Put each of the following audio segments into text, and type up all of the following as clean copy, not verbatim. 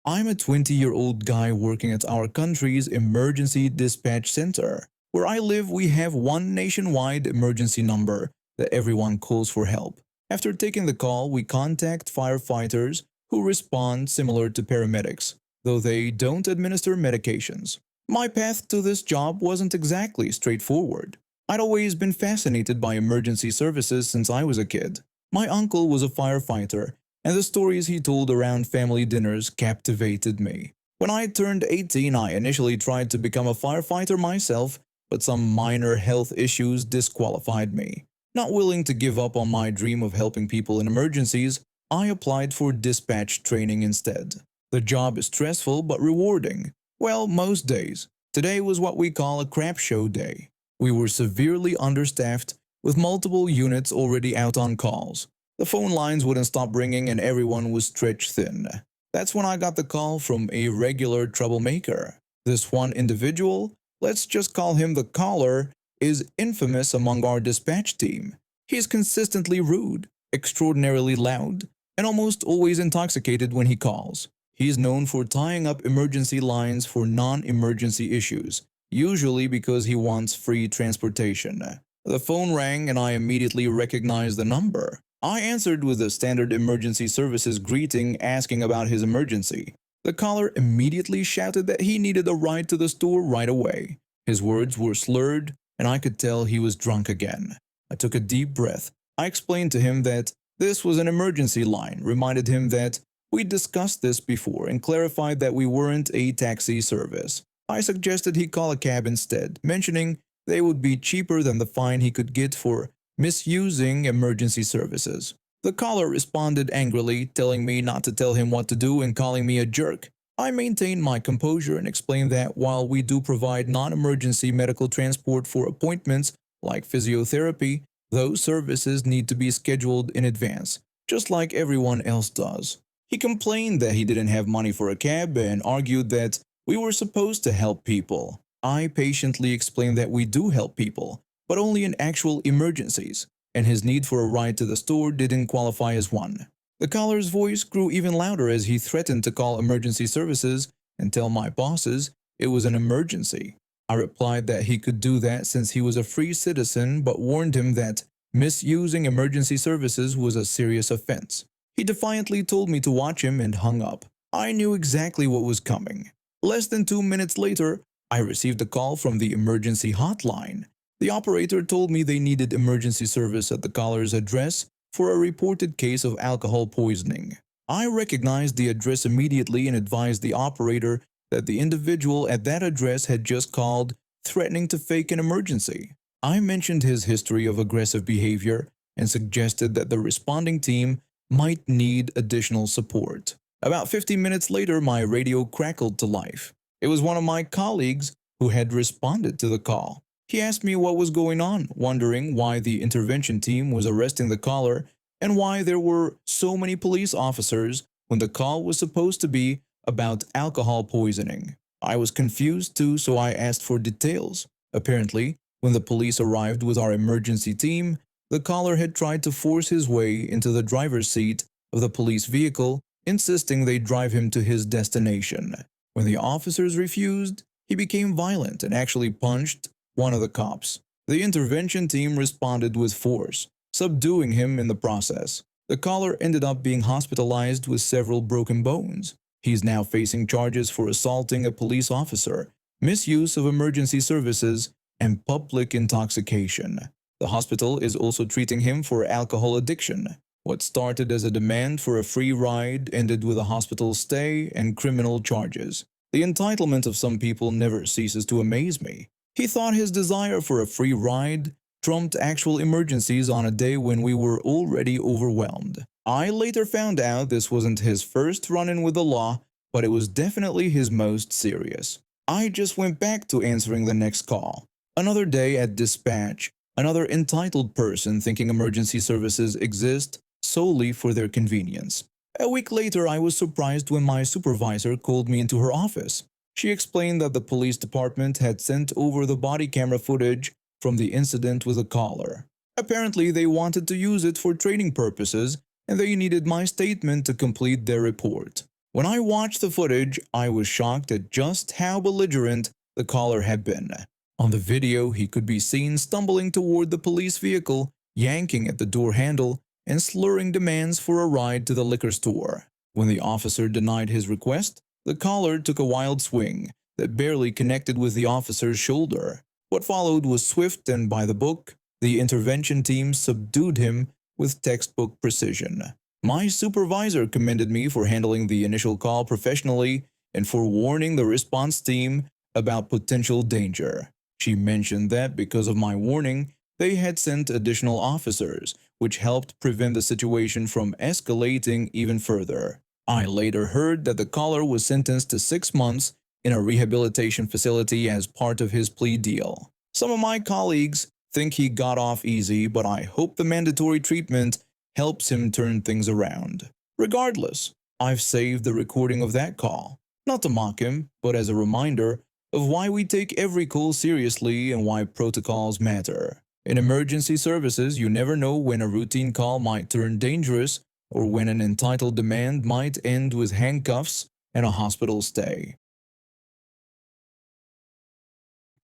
I'm a 20-year-old guy working at our country's emergency dispatch center. Where I live, we have one nationwide emergency number that everyone calls for help. After taking the call, we contact firefighters who respond similar to paramedics, though they don't administer medications. My path to this job wasn't exactly straightforward. I'd always been fascinated by emergency services since I was a kid. My uncle was a firefighter, and the stories he told around family dinners captivated me. When I turned 18, I initially tried to become a firefighter myself, but some minor health issues disqualified me. Not willing to give up on my dream of helping people in emergencies, I applied for dispatch training instead. The job is stressful but rewarding. Well, most days. Today was what we call a crap show day. We were severely understaffed, with multiple units already out on calls. The phone lines wouldn't stop ringing and everyone was stretched thin. That's when I got the call from a regular troublemaker. This one individual, let's just call him the caller, is infamous among our dispatch team. He's consistently rude, extraordinarily loud, and almost always intoxicated when he calls. He's known for tying up emergency lines for non-emergency issues, usually because he wants free transportation. The phone rang and I immediately recognized the number. I answered with a standard emergency services greeting asking about his emergency. The caller immediately shouted that he needed a ride to the store right away. His words were slurred, and I could tell he was drunk again. I took a deep breath. I explained to him that this was an emergency line, reminded him that we'd discussed this before, and clarified that we weren't a taxi service. I suggested he call a cab instead, mentioning they would be cheaper than the fine he could get for misusing emergency services. The caller responded angrily, telling me not to tell him what to do and calling me a jerk. I maintained my composure and explained that while we do provide non-emergency medical transport for appointments like physiotherapy, those services need to be scheduled in advance, just like everyone else does. He complained that he didn't have money for a cab and argued that we were supposed to help people. I patiently explained that we do help people, but only in actual emergencies, and his need for a ride to the store didn't qualify as one. The caller's voice grew even louder as he threatened to call emergency services and tell my bosses it was an emergency. I replied that he could do that since he was a free citizen, but warned him that misusing emergency services was a serious offense. He defiantly told me to watch him and hung up. I knew exactly what was coming. Less than 2 minutes later, I received a call from the emergency hotline. The operator told me they needed emergency service at the caller's address for a reported case of alcohol poisoning. I recognized the address immediately and advised the operator that the individual at that address had just called, threatening to fake an emergency. I mentioned his history of aggressive behavior and suggested that the responding team might need additional support. About 50 minutes later, my radio crackled to life. It was one of my colleagues who had responded to the call. He asked me what was going on, wondering why the intervention team was arresting the caller and why there were so many police officers when the call was supposed to be about alcohol poisoning. I was confused too, so I asked for details. Apparently, when the police arrived with our emergency team, the caller had tried to force his way into the driver's seat of the police vehicle, insisting they drive him to his destination. When the officers refused, he became violent and actually punched one of the cops. The intervention team responded with force, subduing him in the process. The caller ended up being hospitalized with several broken bones. He's now facing charges for assaulting a police officer, misuse of emergency services, and public intoxication. The hospital is also treating him for alcohol addiction. What started as a demand for a free ride ended with a hospital stay and criminal charges. The entitlement of some people never ceases to amaze me. He thought his desire for a free ride trumped actual emergencies on a day when we were already overwhelmed. I later found out this wasn't his first run-in with the law, but it was definitely his most serious. I just went back to answering the next call. Another day at dispatch, another entitled person thinking emergency services exist solely for their convenience. A week later, I was surprised when my supervisor called me into her office. She explained that the police department had sent over the body camera footage from the incident with the caller. Apparently, they wanted to use it for training purposes, and they needed my statement to complete their report. When I watched the footage, I was shocked at just how belligerent the caller had been. On the video, he could be seen stumbling toward the police vehicle, yanking at the door handle, and slurring demands for a ride to the liquor store. When the officer denied his request, the caller took a wild swing that barely connected with the officer's shoulder. What followed was swift and by the book. The intervention team subdued him with textbook precision. My supervisor commended me for handling the initial call professionally and for warning the response team about potential danger. She mentioned that because of my warning, they had sent additional officers, which helped prevent the situation from escalating even further. I later heard that the caller was sentenced to 6 months in a rehabilitation facility as part of his plea deal. Some of my colleagues think he got off easy, but I hope the mandatory treatment helps him turn things around. Regardless, I've saved the recording of that call, not to mock him, but as a reminder of why we take every call seriously and why protocols matter. In emergency services, you never know when a routine call might turn dangerous or when an entitled demand might end with handcuffs and a hospital stay.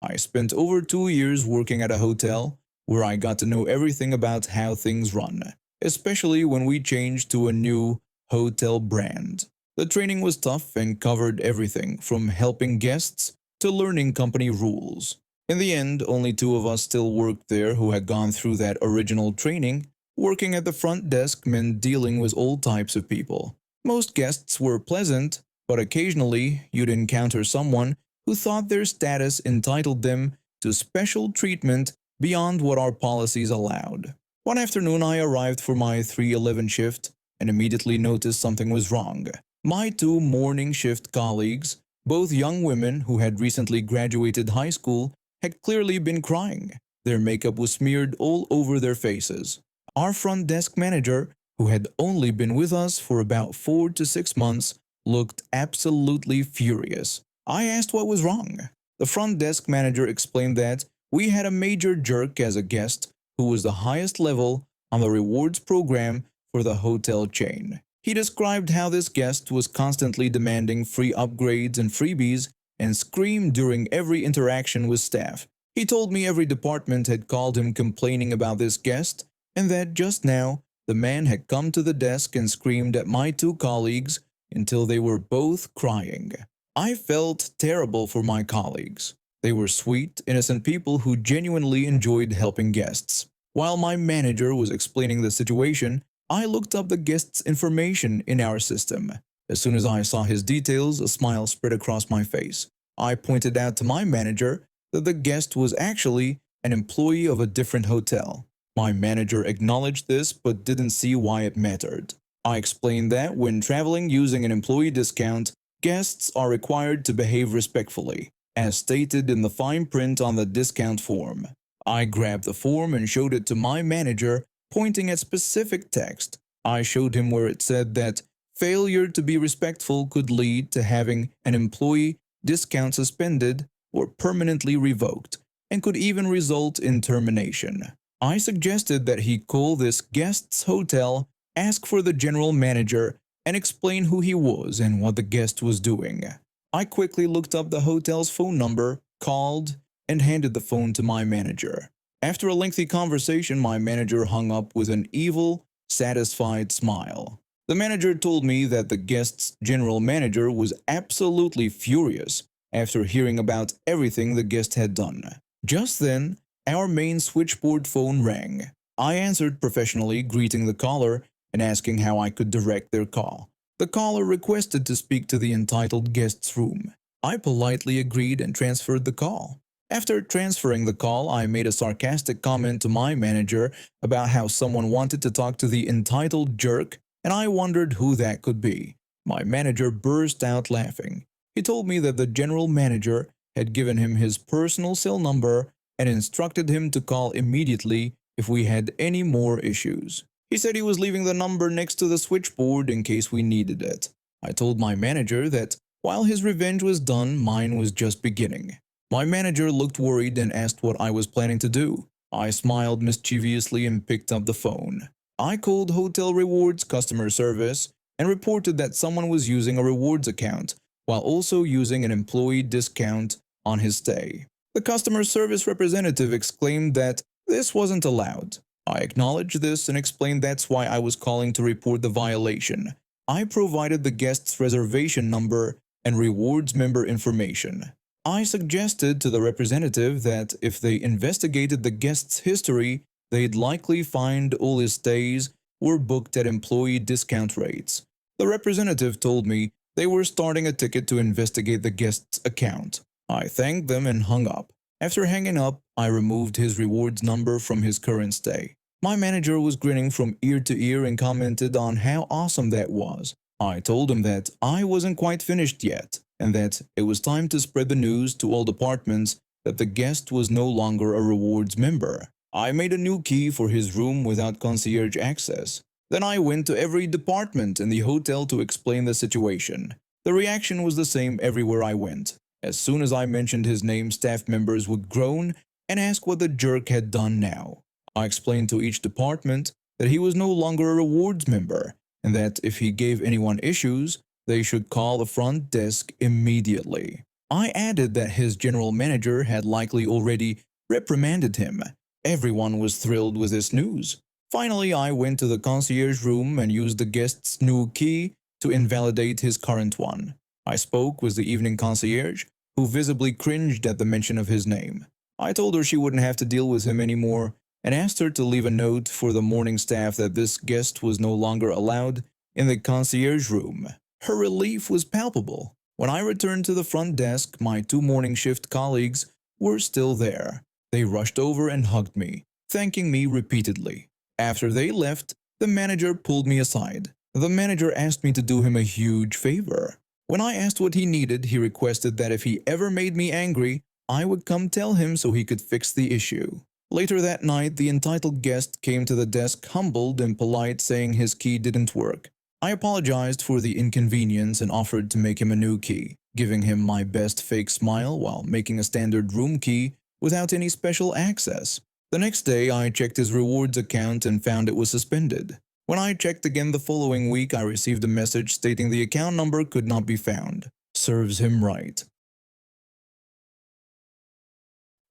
I spent over 2 years working at a hotel where I got to know everything about how things run, especially when we changed to a new hotel brand. The training was tough and covered everything from helping guests to learning company rules. In the end, only 2 of us still worked there who had gone through that original training. Working at the front desk meant dealing with all types of people. Most guests were pleasant, but occasionally you'd encounter someone who thought their status entitled them to special treatment beyond what our policies allowed. One afternoon I arrived for my 3:11 shift and immediately noticed something was wrong. My 2 morning shift colleagues, both young women who had recently graduated high school, had clearly been crying. Their makeup was smeared all over their faces. Our front desk manager, who had only been with us for about 4 to 6 months, looked absolutely furious. I asked what was wrong. The front desk manager explained that we had a major jerk as a guest who was the highest level on the rewards program for the hotel chain. He described how this guest was constantly demanding free upgrades and freebies and screamed during every interaction with staff. He told me every department had called him complaining about this guest and that just now the man had come to the desk and screamed at my 2 colleagues until they were both crying. I felt terrible for my colleagues. They were sweet, innocent people who genuinely enjoyed helping guests. While my manager was explaining the situation, I looked up the guest's information in our system. As soon as I saw his details, a smile spread across my face. I pointed out to my manager that the guest was actually an employee of a different hotel. My manager acknowledged this but didn't see why it mattered. I explained that when traveling using an employee discount, guests are required to behave respectfully, as stated in the fine print on the discount form. I grabbed the form and showed it to my manager, pointing at specific text. I showed him where it said that failure to be respectful could lead to having an employee discount suspended or permanently revoked, and could even result in termination. I suggested that he call this guest's hotel, ask for the general manager, and explain who he was and what the guest was doing. I quickly looked up the hotel's phone number, called, and handed the phone to my manager. After a lengthy conversation, my manager hung up with an evil, satisfied smile. The manager told me that the guest's general manager was absolutely furious after hearing about everything the guest had done. Just then, our main switchboard phone rang. I answered professionally, greeting the caller and asking how I could direct their call. The caller requested to speak to the entitled guest's room. I politely agreed and transferred the call. After transferring the call, I made a sarcastic comment to my manager about how someone wanted to talk to the entitled jerk, and I wondered who that could be. My manager burst out laughing. He told me that the general manager had given him his personal cell number and instructed him to call immediately if we had any more issues. He said he was leaving the number next to the switchboard in case we needed it. I told my manager that while his revenge was done, mine was just beginning. My manager looked worried and asked what I was planning to do. I smiled mischievously and picked up the phone. I called Hotel Rewards customer service and reported that someone was using a rewards account while also using an employee discount on his stay. The customer service representative exclaimed that this wasn't allowed. I acknowledged this and explained that's why I was calling to report the violation. I provided the guest's reservation number and rewards member information. I suggested to the representative that if they investigated the guest's history, they'd likely find all his stays were booked at employee discount rates. The representative told me they were starting a ticket to investigate the guest's account. I thanked them and hung up. After hanging up, I removed his rewards number from his current stay. My manager was grinning from ear to ear and commented on how awesome that was. I told him that I wasn't quite finished yet, and that it was time to spread the news to all departments that the guest was no longer a rewards member. I made a new key for his room without concierge access. Then I went to every department in the hotel to explain the situation. The reaction was the same everywhere I went. As soon as I mentioned his name, staff members would groan and ask what the jerk had done now. I explained to each department that he was no longer a rewards member, and that if he gave anyone issues, they should call the front desk immediately. I added that his general manager had likely already reprimanded him. Everyone was thrilled with this news. Finally, I went to the concierge room and used the guest's new key to invalidate his current one. I spoke with the evening concierge, who visibly cringed at the mention of his name. I told her she wouldn't have to deal with him anymore and asked her to leave a note for the morning staff that this guest was no longer allowed in the concierge room. Her relief was palpable. When I returned to the front desk, my two morning shift colleagues were still there. They rushed over and hugged me, thanking me repeatedly. After they left, the manager pulled me aside. The manager asked me to do him a huge favor. When I asked what he needed, he requested that if he ever made me angry, I would come tell him so he could fix the issue. Later that night, the entitled guest came to the desk humbled and polite, saying his key didn't work. I apologized for the inconvenience and offered to make him a new key, giving him my best fake smile while making a standard room key without any special access. The next day, I checked his rewards account and found it was suspended. When I checked again the following week, I received a message stating the account number could not be found. Serves him right.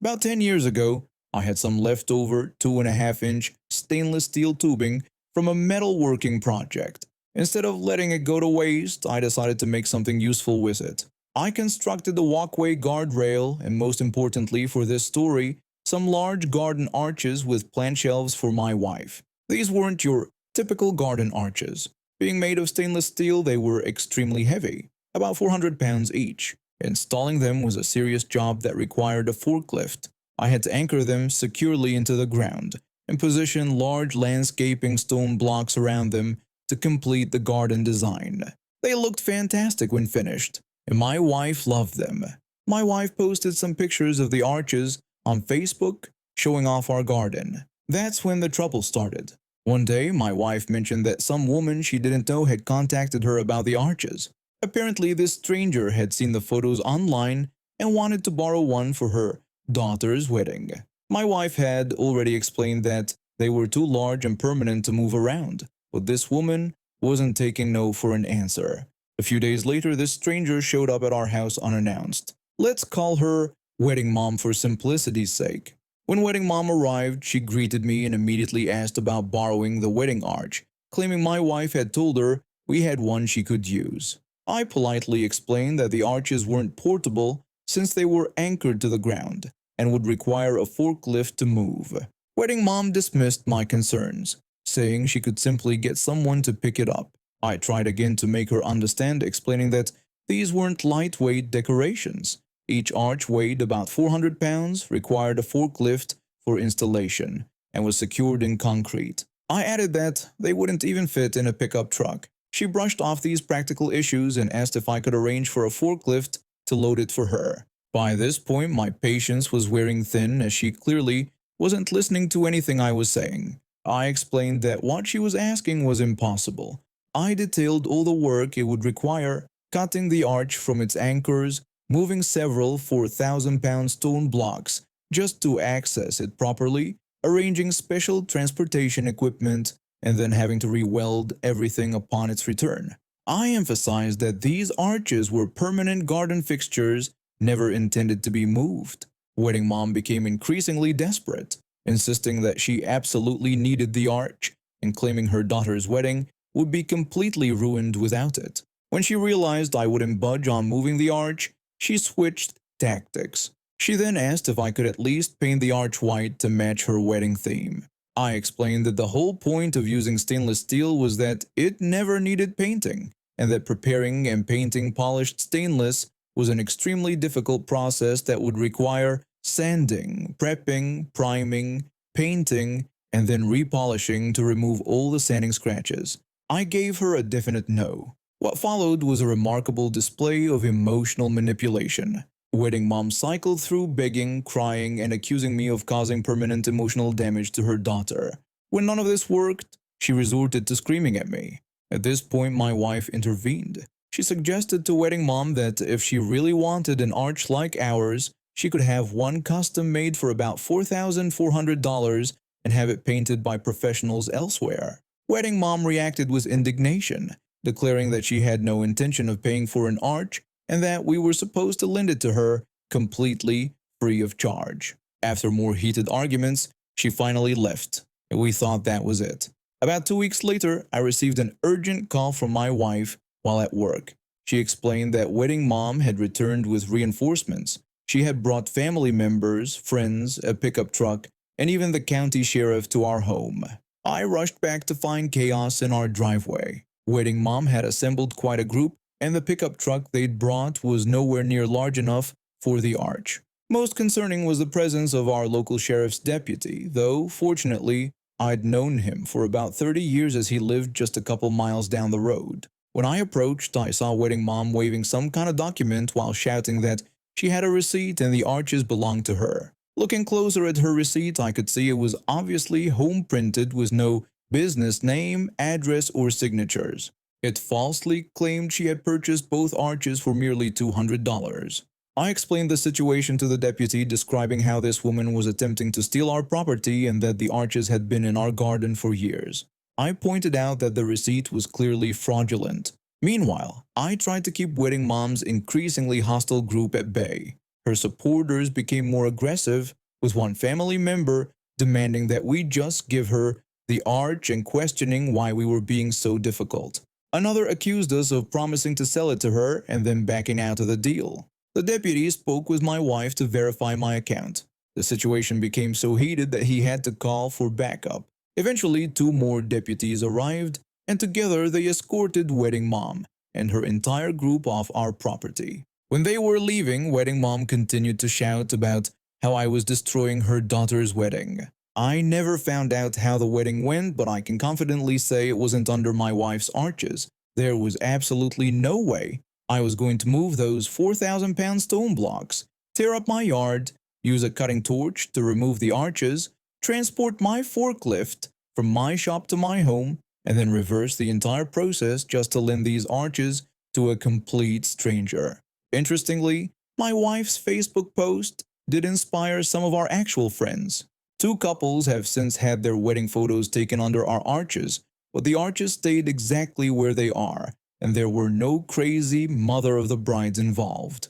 About 10 years ago, I had some leftover 2.5-inch stainless steel tubing from a metalworking project. Instead of letting it go to waste, I decided to make something useful with it. I constructed a walkway guardrail and, most importantly for this story, some large garden arches with plant shelves for my wife. These weren't your typical garden arches. Being made of stainless steel, they were extremely heavy, about 400 pounds each. Installing them was a serious job that required a forklift. I had to anchor them securely into the ground and position large landscaping stone blocks around them to complete the garden design. They looked fantastic when finished, and my wife loved them. My wife posted some pictures of the arches on Facebook showing off our garden. That's when the trouble started. One day, my wife mentioned that some woman she didn't know had contacted her about the arches. Apparently, this stranger had seen the photos online and wanted to borrow one for her daughter's wedding. My wife had already explained that they were too large and permanent to move around, but this woman wasn't taking no for an answer. A few days later, this stranger showed up at our house unannounced. Let's call her Wedding Mom for simplicity's sake. When Wedding Mom arrived, she greeted me and immediately asked about borrowing the wedding arch, claiming my wife had told her we had one she could use. I politely explained that the arches weren't portable since they were anchored to the ground and would require a forklift to move. Wedding Mom dismissed my concerns, saying she could simply get someone to pick it up. I tried again to make her understand, explaining that these weren't lightweight decorations. Each arch weighed about 400 pounds, required a forklift for installation, and was secured in concrete. I added that they wouldn't even fit in a pickup truck. She brushed off these practical issues and asked if I could arrange for a forklift to load it for her. By this point, my patience was wearing thin, as she clearly wasn't listening to anything I was saying. I explained that what she was asking was impossible. I detailed all the work it would require, cutting the arch from its anchors, moving several 4,000-pound stone blocks just to access it properly, arranging special transportation equipment, and then having to re-weld everything upon its return. I emphasized that these arches were permanent garden fixtures never intended to be moved. Wedding mom became increasingly desperate, insisting that she absolutely needed the arch and claiming her daughter's wedding would be completely ruined without it. When she realized I wouldn't budge on moving the arch, she switched tactics. She then asked if I could at least paint the arch white to match her wedding theme. I explained that the whole point of using stainless steel was that it never needed painting, and that preparing and painting polished stainless was an extremely difficult process that would require sanding, prepping, priming, painting, and then repolishing to remove all the sanding scratches. I gave her a definite no. What followed was a remarkable display of emotional manipulation. Wedding mom cycled through begging, crying, and accusing me of causing permanent emotional damage to her daughter. When none of this worked, she resorted to screaming at me. At this point, my wife intervened. She suggested to wedding mom that if she really wanted an arch like ours, she could have one custom made for about $4,400 and have it painted by professionals elsewhere. Wedding mom reacted with indignation, declaring that she had no intention of paying for an arch and that we were supposed to lend it to her completely free of charge. After more heated arguments, she finally left, and we thought that was it. About 2 weeks later, I received an urgent call from my wife while at work. She explained that wedding mom had returned with reinforcements. She had brought family members, friends, a pickup truck, and even the county sheriff to our home. I rushed back to find chaos in our driveway. Wedding mom had assembled quite a group, and the pickup truck they'd brought was nowhere near large enough for the arch. Most concerning was the presence of our local sheriff's deputy, though, fortunately, I'd known him for about 30 years as he lived just a couple miles down the road. When I approached, I saw wedding mom waving some kind of document while shouting that she had a receipt and the arches belonged to her. Looking closer at her receipt, I could see it was obviously home printed with no business name, address, or signatures. It falsely claimed she had purchased both arches for merely $200. I explained the situation to the deputy, describing how this woman was attempting to steal our property and that the arches had been in our garden for years. I pointed out that the receipt was clearly fraudulent. Meanwhile, I tried to keep wedding mom's increasingly hostile group at bay. Her supporters became more aggressive, with one family member demanding that we just give her the arch and questioning why we were being so difficult. Another accused us of promising to sell it to her and then backing out of the deal. The deputy spoke with my wife to verify my account. The situation became so heated that he had to call for backup. Eventually, 2 more deputies arrived, and together they escorted wedding mom and her entire group off our property. When they were leaving, wedding mom continued to shout about how I was destroying her daughter's wedding. I never found out how the wedding went, but I can confidently say it wasn't under my wife's arches. There was absolutely no way I was going to move those 4,000-pound stone blocks, tear up my yard, use a cutting torch to remove the arches, transport my forklift from my shop to my home, and then reverse the entire process just to lend these arches to a complete stranger. Interestingly, my wife's Facebook post did inspire some of our actual friends. 2 couples have since had their wedding photos taken under our arches, but the arches stayed exactly where they are, and there were no crazy mother of the brides involved.